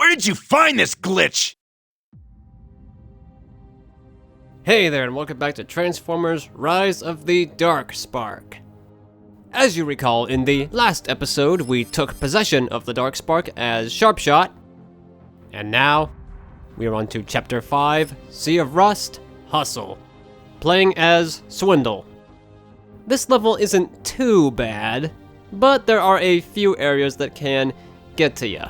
where did you find this glitch? Hey there, and welcome back to Transformers Rise of the Dark Spark. As you recall, in the last episode, we took possession of the Dark Spark as Sharpshot, and now we are on to Chapter 5, Sea of Rust, Hustle, playing as Swindle. This level isn't too bad, but there are a few areas that can get to ya.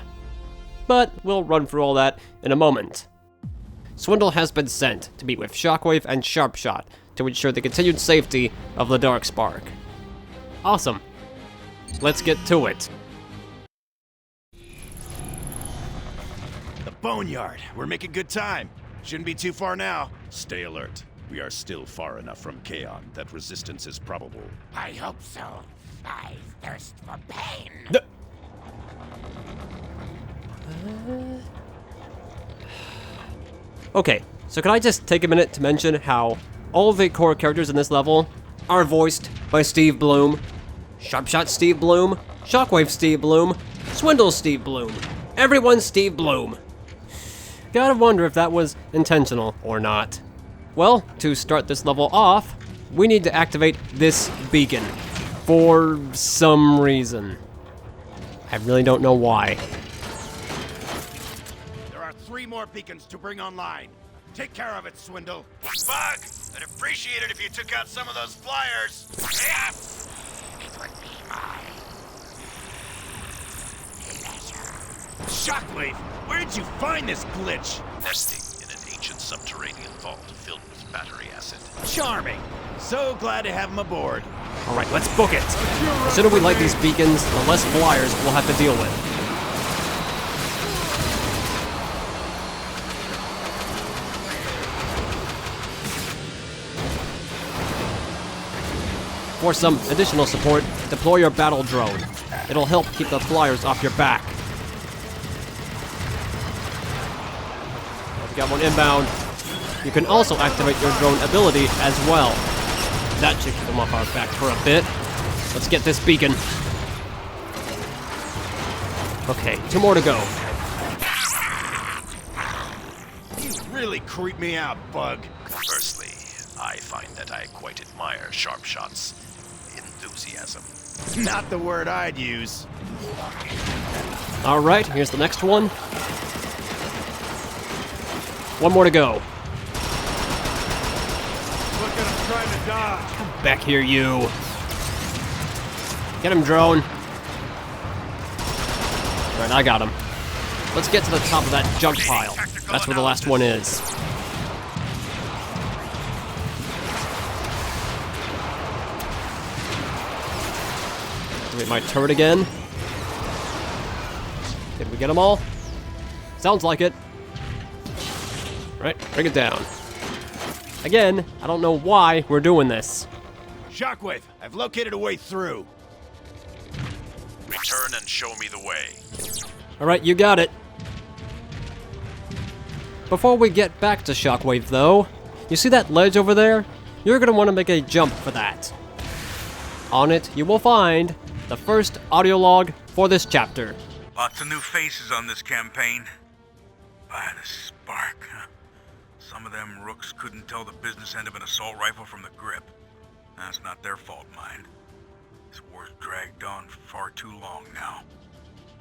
But we'll run through all that in a moment. Swindle has been sent to meet with Shockwave and Sharpshot to ensure the continued safety of the Dark Spark. Awesome. Let's get to it. The Boneyard. We're making good time. Shouldn't be too far now. Stay alert. We are still far enough from Kaon that resistance is probable. I hope so. I thirst for pain. Okay, so can I just take a minute to mention how all the core characters in this level are voiced by Steve Blum, Sharpshot Steve Blum, Shockwave Steve Blum, Swindle Steve Blum, everyone's Steve Blum. Gotta wonder if that was intentional or not. Well, to start this level off, we need to activate this beacon for some reason. I really don't know why. There are 3 more beacons to bring online. Take care of it, Swindle. Bug! I'd appreciate it if you took out some of those flyers. Yes! It would be my pleasure. Shockwave, where did you find this glitch? Nesting in an ancient subterranean vault filled with battery acid. Charming. So glad to have him aboard. Alright, let's book it. The sooner we light these beacons, the less flyers we'll have to deal with. For some additional support, deploy your battle drone. It'll help keep the flyers off your back. We got one inbound. You can also activate your drone ability as well. That should keep them off our back for a bit. Let's get this beacon. Okay, 2 more to go. You really creep me out, Bug. Firstly, I find that I quite admire Sharpshot's enthusiasm. Not the word I'd use. Alright, here's the next one. 1 more to go. Look at him trying to dodge. Back here, you. Get him, drone. Alright, I got him. Let's get to the top of that junk pile. That's where the last one is. Activate my turret again. Did we get them all? Sounds like it. Right, bring it down. Again, I don't know why we're doing this. Shockwave, I've located a way through. Return and show me the way. Alright, you got it. Before we get back to Shockwave, though, you see that ledge over there? You're going to want to make a jump for that. On it, you will find the first audio log for this chapter. Lots of new faces on this campaign. By the spark, huh? Some of them rooks couldn't tell the business end of an assault rifle from the grip. That's not their fault, mind. This war's dragged on for far too long now.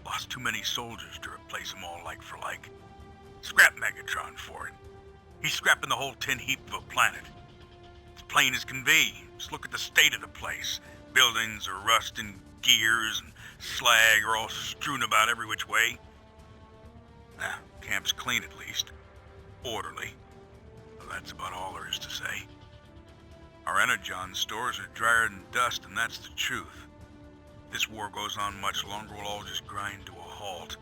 Lost too many soldiers to replace them all like for like. Scrap Megatron for it. He's scrapping the whole tin heap of a planet. It's plain as can be. Just look at the state of the place. Buildings are rusting, gears and slag are all strewn about every which way. Nah, camp's clean at least. Orderly. Well, that's about all there is to say. Our Energon stores are drier than dust, and that's the truth. If this war goes on much longer, we'll all just grind to a halt.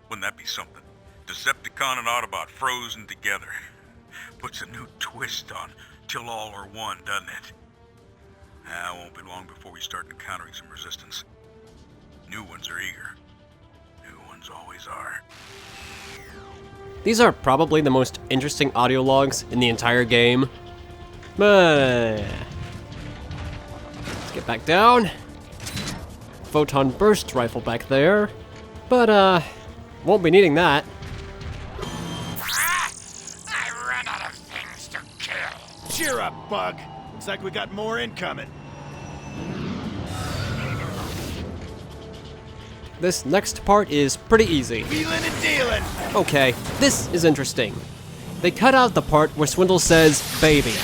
Wouldn't that be something? Decepticon and Autobot frozen together. Puts a new twist on till all are one, doesn't it? It won't be long before we start encountering some resistance. New ones are eager. New ones always are. These are probably the most interesting audio logs in the entire game. But let's get back down. Photon burst rifle back there. But won't be needing that. Cheer up, Bug. Looks like we got more incoming. This next part is pretty easy. Wheeling and dealing. Okay, this is interesting. They cut out the part where Swindle says, baby.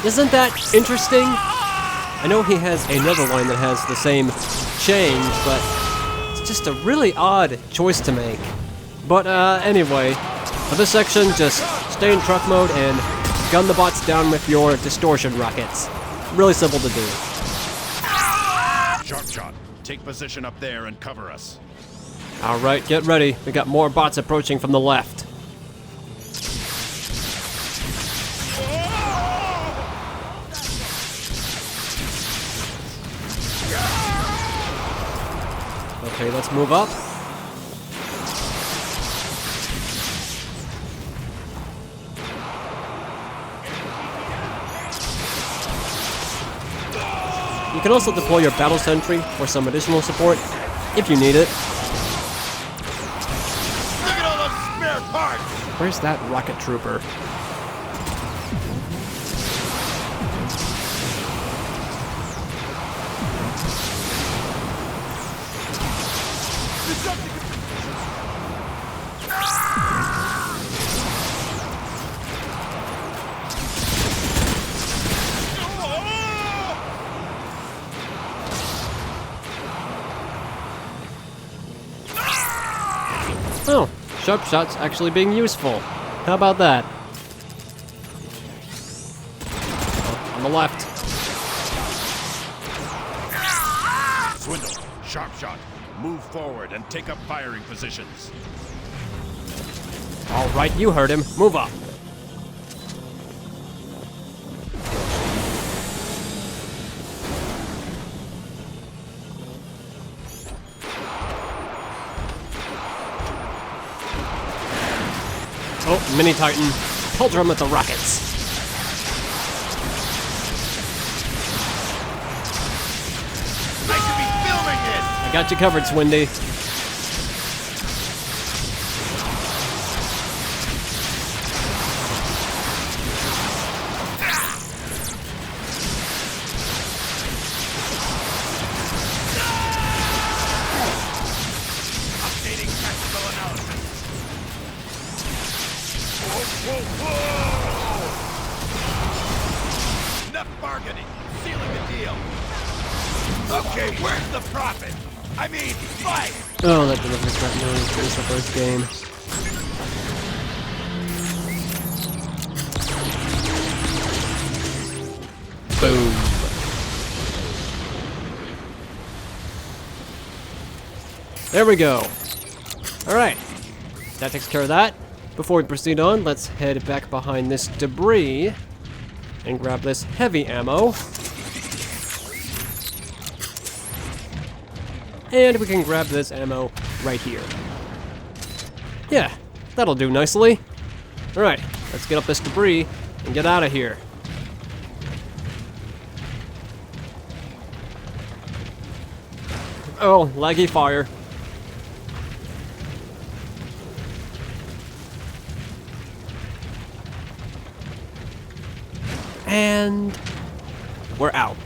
Isn't that interesting? I know he has another line that has the same change, but it's just a really odd choice to make. But anyway, for this section, just stay in truck mode and gun the bots down with your distortion rockets. Really simple to do. Sharpshot, take position up there and cover us. Alright, get ready. We got more bots approaching from the left. Okay, let's move up. You can also deploy your battle sentry for some additional support, if you need it. Look at all those spare parts! Where's that rocket trooper? Oh, Sharpshot's actually being useful. How about that? Oh, on the left. Swindle, Sharpshot, move forward and take up firing positions. Alright, you heard him. Move up. Oh, Mini Titan. Pelter him with the rockets. I should be filming this! I got you covered, Swindy. Updating tactical analysis. Whoa! Enough bargaining. Sealing the deal. Okay, where's the profit? I mean, fight! Oh, that delivers that noise. It was the first game. Boom. There we go. Alright. That takes care of that. Before we proceed on, let's head back behind this debris and grab this heavy ammo. And we can grab this ammo right here. Yeah, that'll do nicely. Alright, let's get up this debris and get out of here. Oh, laggy fire. And we're out.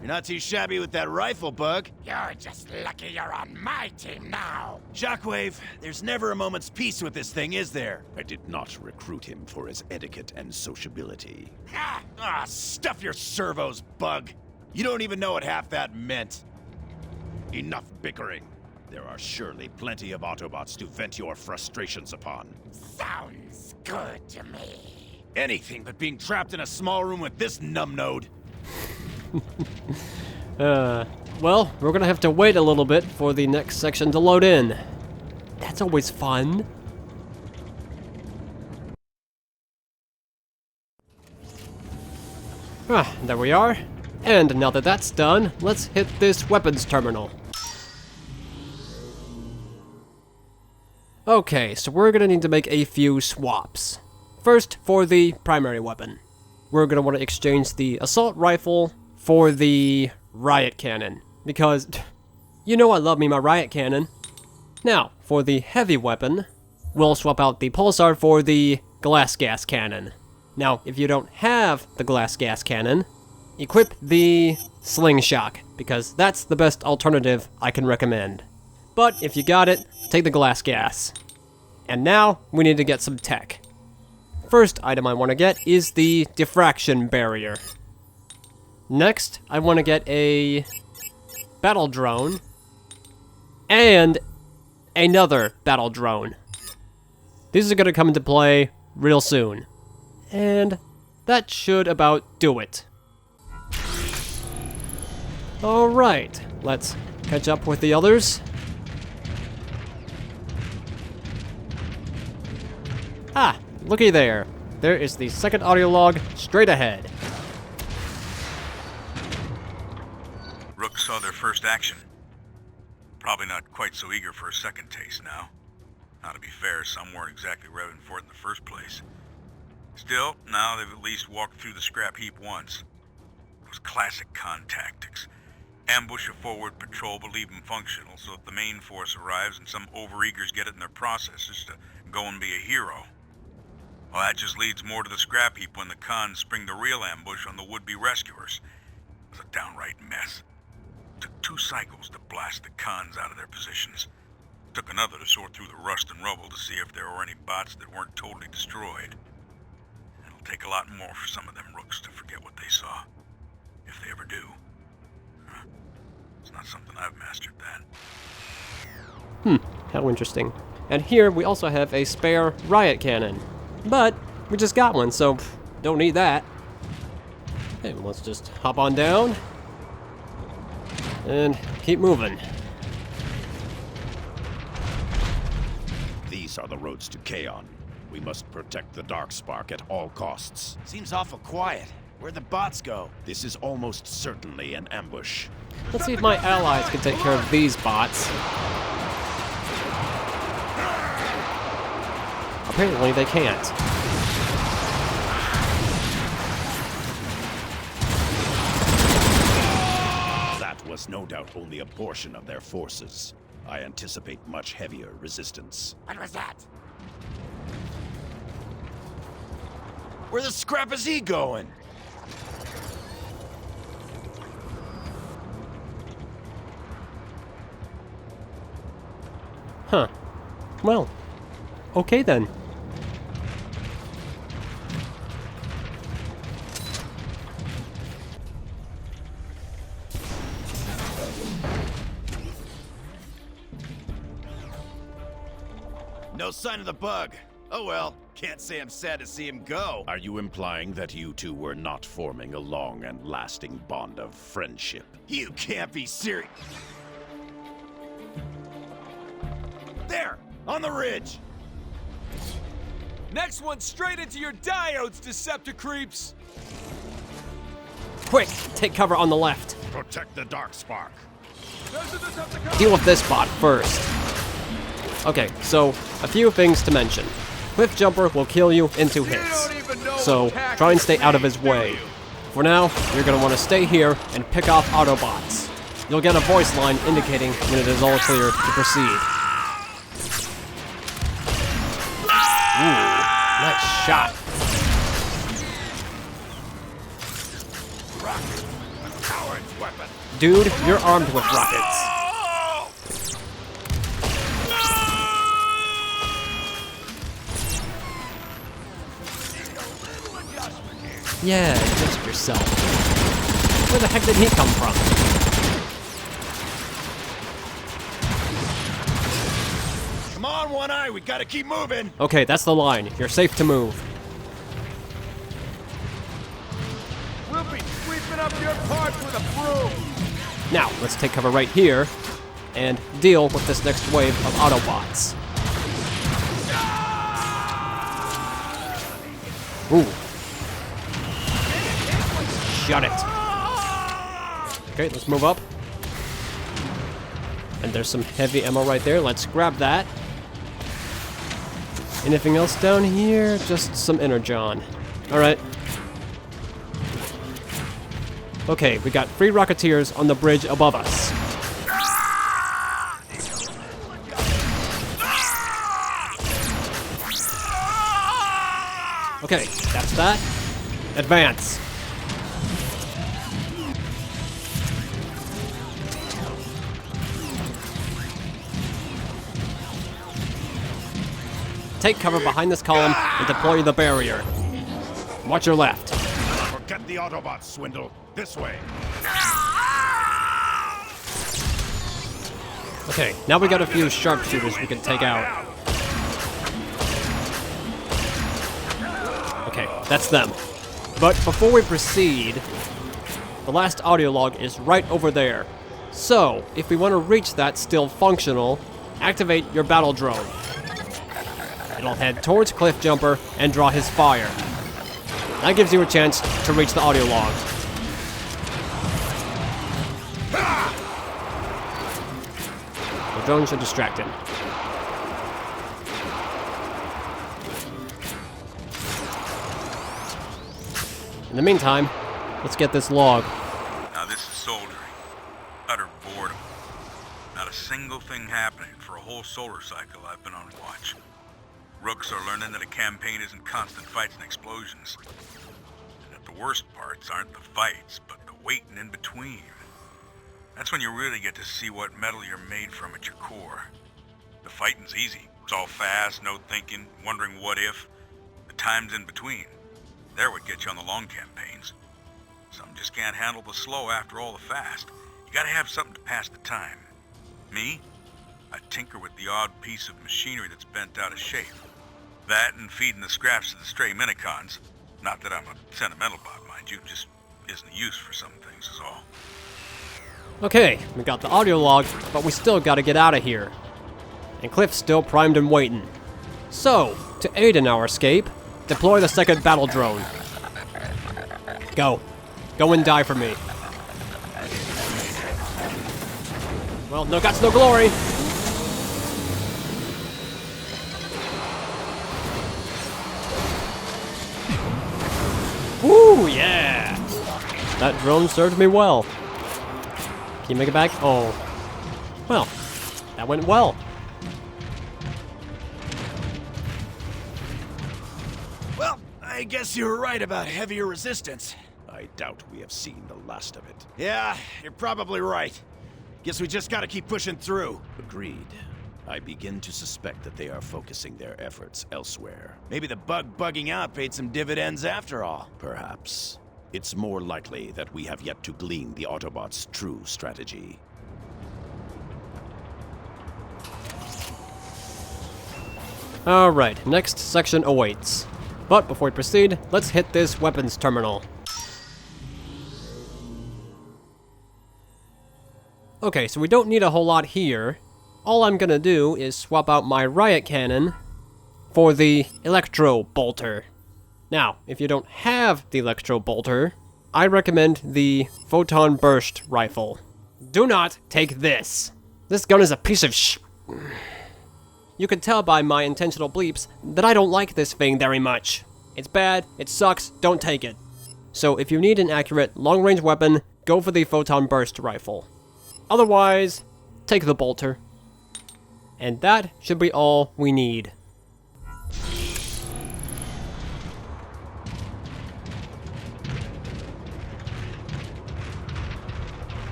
You're not too shabby with that rifle, Bug. You're just lucky you're on my team now. Shockwave, there's never a moment's peace with this thing, is there? I did not recruit him for his etiquette and sociability. Stuff your servos, Bug. You don't even know what half that meant. Enough bickering. There are surely plenty of Autobots to vent your frustrations upon. Sounds good to me. Anything but being trapped in a small room with this numbnode. Well, we're gonna have to wait a little bit for the next section to load in. That's always fun. There we are. And now that that's done, let's hit this weapons terminal. Okay, so we're gonna need to make a few swaps. First, for the primary weapon. we're going to want to exchange the assault rifle for the riot cannon. Because, you know I love me my riot cannon. Now, for the heavy weapon, we'll swap out the pulsar for the glass gas cannon. Now, if you don't have the glass gas cannon, equip the slingshot, because that's the best alternative I can recommend. But if you got it, take the glass gas. And now, we need to get some tech. First item I want to get is the diffraction barrier. Next, I want to get a battle drone and another battle drone. These are going to come into play real soon. And that should about do it. Alright, let's catch up with the others. Ah, looky there. There is the second audio log straight ahead. Rooks saw their first action. Probably not quite so eager for a second taste now. Now, to be fair, some weren't exactly revving for it in the first place. Still, now they've at least walked through the scrap heap once. It was classic con tactics. Ambush a forward patrol but leave them functional so that the main force arrives and some overeagers get it in their processes to go and be a hero. Well, that just leads more to the scrap heap when the cons spring the real ambush on the would-be rescuers. It was a downright mess. It took 2 cycles to blast the cons out of their positions. It took another to sort through the rust and rubble to see if there were any bots that weren't totally destroyed. It'll take a lot more for some of them rooks to forget what they saw. If they ever do. It's not something I've mastered, that. How interesting. And here we also have a spare riot cannon. But we just got one, so don't need that. Okay, let's just hop on down and keep moving. These are the roads to Kaon. We must protect the Darkspark at all costs. Seems awful quiet. Where'd the bots go? This is almost certainly an ambush. Let's see if my allies can take care of these bots. Apparently they can't. That was no doubt only a portion of their forces. I anticipate much heavier resistance. What was that? Where the scrap is he going? Huh. Well, okay then. No sign of the bug. Oh well, can't say I'm sad to see him go. Are you implying that you two were not forming a long and lasting bond of friendship? You can't be serious. There, on the ridge. Next one straight into your diodes, Decepticreeps. Quick, take cover on the left. Protect the Darkspark. Deal with this bot first. Okay, so a few things to mention. Cliffjumper will kill you in 2 hits, so try and stay out of his way. For now, you're going to want to stay here and pick off Autobots. You'll get a voice line indicating when it is all clear to proceed. Ooh, nice shot. Rocket, a coward's weapon. Dude, you're armed with rockets. Yeah, just yourself. Where the heck did he come from? Come on, One Eye, we gotta keep moving. Okay, that's the line. You're safe to move. We'll be sweeping up your parts with a broom. Now, let's take cover right here and deal with this next wave of Autobots. Ooh. Shut it. Okay, let's move up. And there's some heavy ammo right there. Let's grab that. Anything else down here? Just some energon. Alright. Okay, we got 3 Rocketeers on the bridge above us. Okay, that's that. Advance. Take cover behind this column and deploy the barrier. Watch your left. Forget the Autobot, Swindle. This way. Okay, now we got a few sharpshooters we can take out. Okay, that's them. But before we proceed, the last audio log is right over there. So, if we want to reach that still functional, activate your battle drone. It'll head towards Cliffjumper and draw his fire. That gives you a chance to reach the audio log. The drone should distract him. In the meantime, let's get this log. Now this is soldiering. Utter boredom. Not a single thing happening for a whole solar cycle I've been on watch. Rooks are learning that a campaign isn't constant fights and explosions. And that the worst parts aren't the fights, but the waiting in between. That's when you really get to see what metal you're made from at your core. The fighting's easy. It's all fast, no thinking, wondering what if. The times in between. They're what gets you on the long campaigns. Some just can't handle the slow after all the fast. You gotta have something to pass the time. Me? I tinker with the odd piece of machinery that's bent out of shape. That and feeding the scraps to the stray minicons. Not that I'm a sentimental bot, mind you, just isn't used for some things is all. Okay, we got the audio log, but we still gotta get out of here. And Cliff's still primed and waiting. So, to aid in our escape, deploy the second battle drone. Go. Go and die for me. Well, no guts, no glory. Woo, yeah! That drone served me well. Can you make it back? Oh. Well, that went well. Well, I guess you were right about heavier resistance. I doubt we have seen the last of it. Yeah, you're probably right. Guess we just gotta keep pushing through. Agreed. I begin to suspect that they are focusing their efforts elsewhere. Maybe the bugging out paid some dividends after all. Perhaps. It's more likely that we have yet to glean the Autobots' true strategy. Alright, next section awaits. But before we proceed, let's hit this weapons terminal. Okay, so we don't need a whole lot here. All I'm gonna do is swap out my riot cannon for the electro bolter. Now, if you don't have the electro bolter, I recommend the photon burst rifle. Do not take this. This gun is a piece of You can tell by my intentional bleeps that I don't like this thing very much. It's bad, it sucks, don't take it. So if you need an accurate long-range weapon, go for the photon burst rifle. Otherwise, take the bolter. And that should be all we need.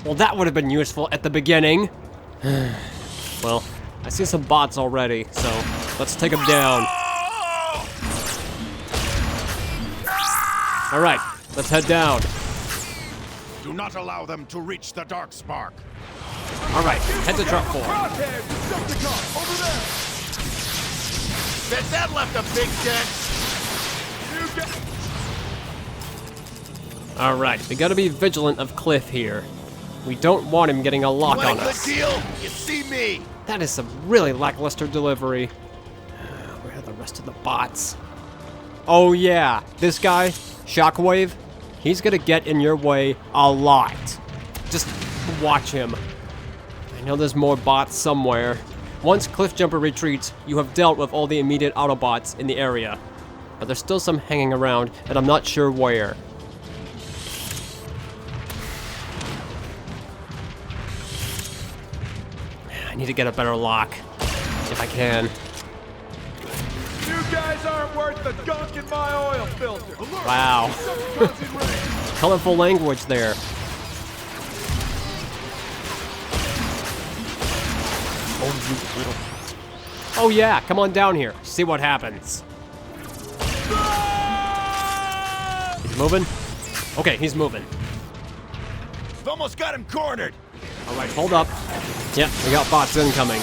Well, that would have been useful at the beginning. Well, I see some bots already, so let's take them down. Alright, let's head down. Do not allow them to reach the Dark Spark. Alright, head to truck 4. Decepticon, over there! Bet that left a big dent! Alright, we gotta be vigilant of Cliff here. We don't want him getting a lock on us. Good deal? You see me? That is some really lackluster delivery. Where are the rest of the bots? Oh yeah, this guy, Shockwave, he's gonna get in your way a lot. Just watch him. I know there's more bots somewhere. Once Cliffjumper retreats, you have dealt with all the immediate Autobots in the area. But there's still some hanging around, and I'm not sure where. I need to get a better lock, if I can. You guys aren't worth the gunk in my oil filter. Wow. Colorful language there. Oh, you little... Oh yeah, come on down here. See what happens. He's moving? Okay, he's moving. We've almost got him cornered. All right, hold up. Yep, we got bots incoming.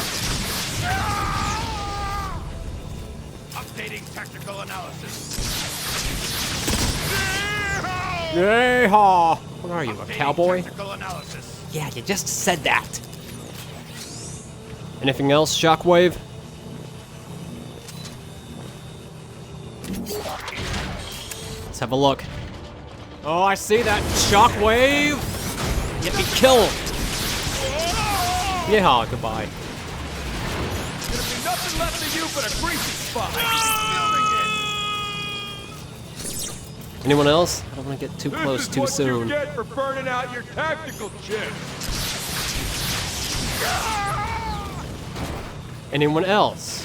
Updating technical analysis. Yeehaw! What are you, a Updating cowboy? Technical analysis. Yeah, you just said that. Anything else, Shockwave? Let's have a look. Oh, I see that. Shockwave! Get me killed! Yeehaw, goodbye. Gonna be nothing left of you but a greasy spot. Anyone else? I don't want to get too close too This is what soon. you get for burning out your tactical chips. Anyone else?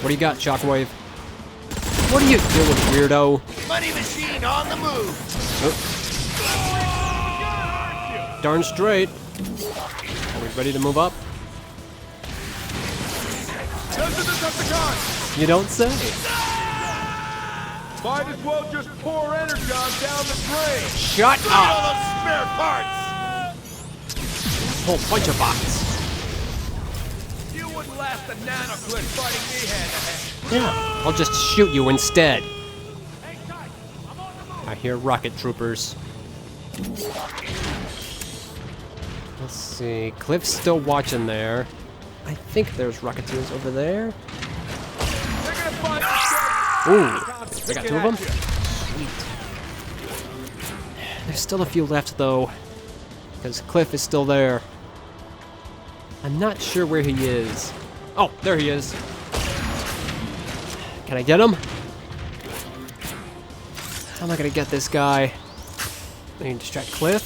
What do you got, Shockwave? What are you doing, weirdo? Money machine on the move. Oh. Darn straight. Are we ready to move up? Those are the Decepticons. You don't say. Might as well just pour energon down the drain. Shut Look at all up! those spare parts. Whole bunch of bots. You wouldn't last a nanoclip fighting me hand to hand. Yeah, I'll just shoot you instead. I hear rocket troopers. Let's see. Cliff's still watching there. I think there's Rocketeers over there. They're gonna find Ooh, they got two of them? Sweet. There's still a few left, though, because Cliff is still there. I'm not sure where he is. Oh, there he is. Can I get him? How am I gonna get this guy? I need to distract Cliff.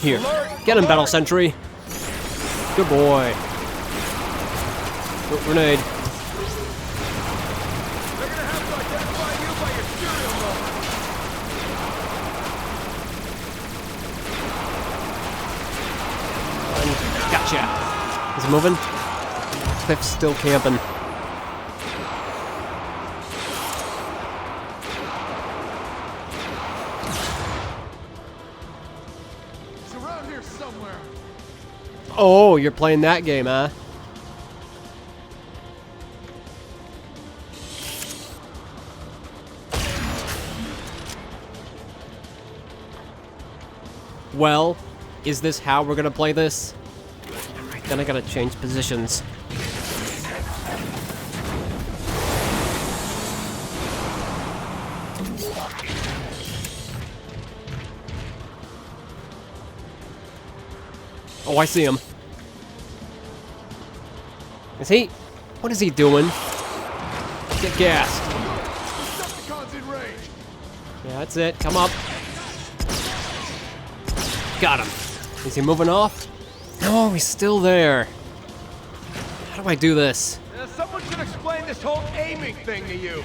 Here, get him, Battle Sentry. Good boy. Grenade. They're gonna have to identify you by your serial number. Gotcha. Is he moving? Cliff's still camping. It's around here somewhere. Oh, you're playing that game, huh? Well, is this how we're gonna play this? Alright, then I gotta change positions. Oh, I see him. Is he? What is he doing? Get gassed. Decepticons in range. Yeah, that's it. Come up. Got him. Is he moving off? No, he's still there. How do I do this? Someone should explain this whole aiming thing to you.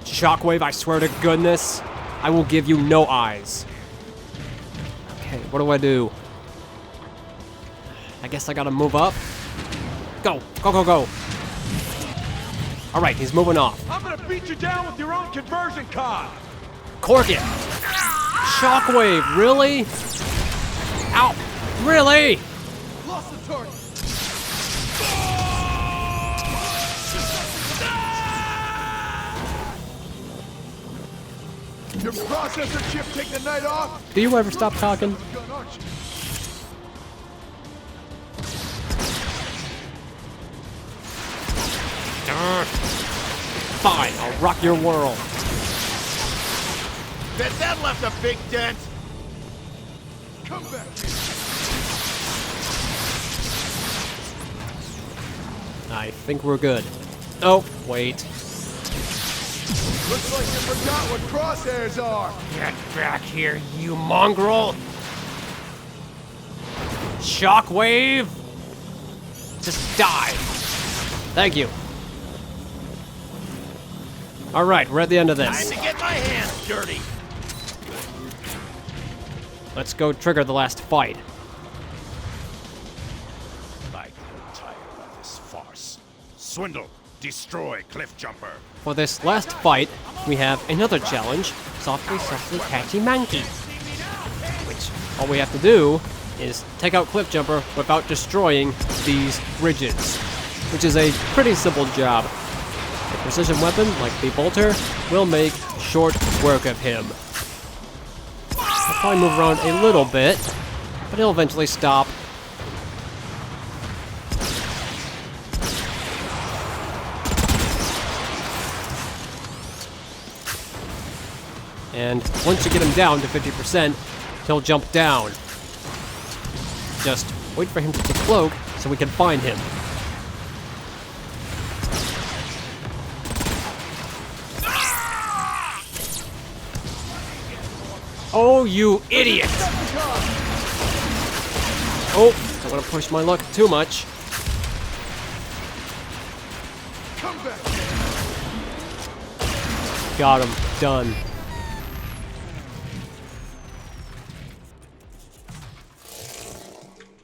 Shockwave, I swear to goodness, I will give you no eyes. Okay, what do I do? I guess I gotta move up. Go, go, go, go. All right, he's moving off. I'm gonna beat you down with your own conversion card. Cork it. Shockwave, really? Ow, really? Lost the target. Your processor chip take the night off? Do you ever stop talking? Gun, aren't you? Fine, I'll rock your world. Bet that left a big dent. Come back here. I think we're good. Oh, wait. Looks like you forgot what crosshairs are. Get back here, you mongrel! Shockwave! Just die. Thank you. Alright, we're at the end of Time this. to get my hands dirty. Let's go trigger the last fight. I grow tired of this farce. Swindle, destroy Cliffjumper. For this last fight, we have another challenge, Softly, Softly, Catchy Monkey. Which, all we have to do is take out Cliffjumper without destroying these ridges, which is a pretty simple job. A precision weapon like the bolter will make short work of him. He'll probably move around a little bit, but he'll eventually stop. And once you get him down to 50%, he'll jump down. Just wait for him to cloak so we can find him. Oh, you idiot! Oh, don't want to push my luck too much. Come back. Got him. Done.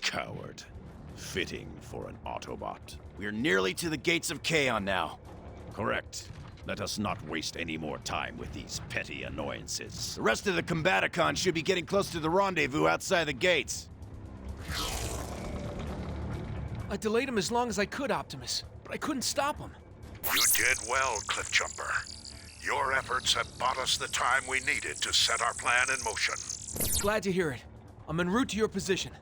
Coward. Fitting for an Autobot. We're nearly to the Gates of Kaon now. Correct. Let us not waste any more time with these petty annoyances. The rest of the Combaticon should be getting close to the rendezvous outside the gates. I delayed him as long as I could, Optimus, but I couldn't stop him. You did well, Cliffjumper. Your efforts have bought us the time we needed to set our plan in motion. Glad to hear it. I'm en route to your position.